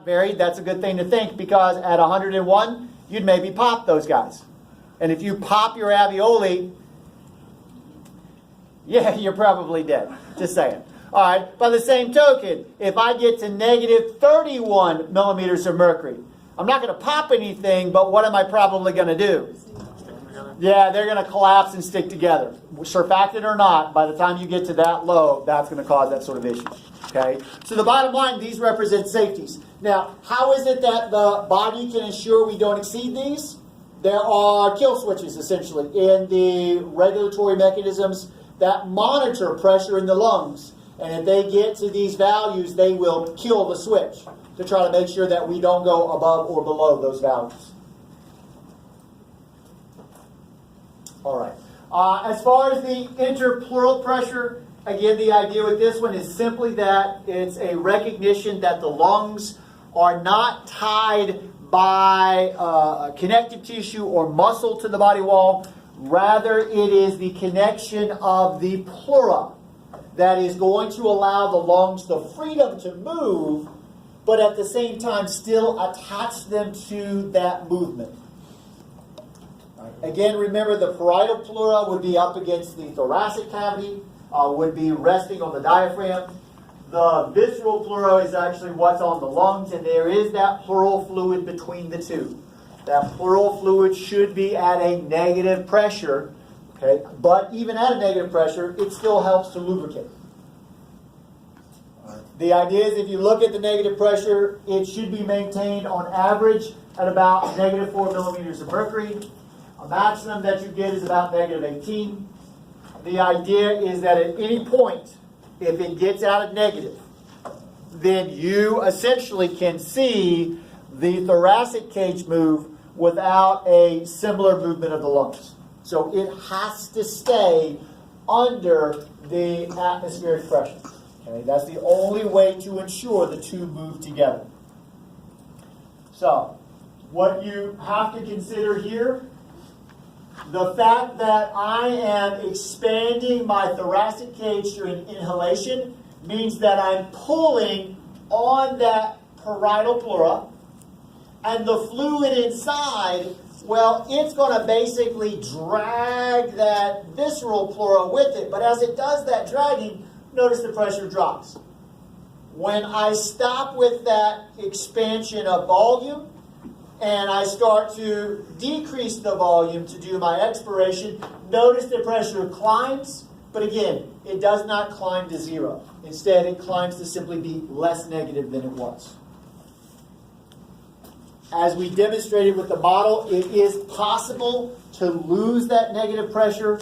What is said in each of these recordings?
not varied, that's a good thing to think, because at 101, you'd maybe pop those guys. And if you pop your alveoli, yeah, you're probably dead. Just saying. All right, by the same token, if I get to negative 31 millimeters of mercury, I'm not going to pop anything, but what am I probably going to do? Yeah, they're going to collapse and stick together. Surfactant or not, by the time you get to that low, that's going to cause that sort of issue. Okay? So the bottom line, these represent safeties. Now, how is it that the body can ensure we don't exceed these? There are kill switches, essentially, in the regulatory mechanisms that monitor pressure in the lungs. And if they get to these values, they will kill the switch to try to make sure that we don't go above or below those values. All right. As far as the interpleural pressure, again, the idea with this one is simply that it's a recognition that the lungs are not tied by connective tissue or muscle to the body wall. Rather, it is the connection of the pleura that is going to allow the lungs the freedom to move, but at the same time still attach them to that movement. Again, remember the parietal pleura would be up against the thoracic cavity, would be resting on the diaphragm. The visceral pleura is actually what's on the lungs, and there is that pleural fluid between the two. That pleural fluid should be at a negative pressure, okay? But even at a negative pressure, it still helps to lubricate. The idea is if you look at the negative pressure, it should be maintained on average at about negative 4 millimeters of mercury. A maximum that you get is about negative 18. The idea is that at any point, if it gets out of negative, then you essentially can see the thoracic cage move without a similar movement of the lungs. So it has to stay under the atmospheric pressure. Okay, that's the only way to ensure the two move together. So, what you have to consider here, the fact that I am expanding my thoracic cage during inhalation means that I'm pulling on that parietal pleura, and the fluid inside, well, it's going to basically drag that visceral pleura with it. But as it does that dragging, notice the pressure drops. When I stop with that expansion of volume and I start to decrease the volume to do my expiration, notice the pressure climbs, but again, it does not climb to zero. Instead, it climbs to simply be less negative than it was. As we demonstrated with the model, it is possible to lose that negative pressure.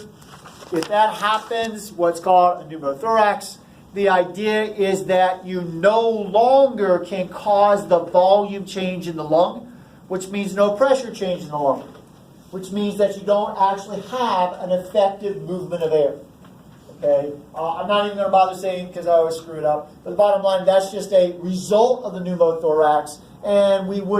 If that happens, what's called a pneumothorax, the idea is that you no longer can cause the volume change in the lung, which means no pressure change in the lung, which means that you don't actually have an effective movement of air. Okay, I'm not even going to bother saying because I always screw it up. But the bottom line, that's just a result of the pneumothorax, and we would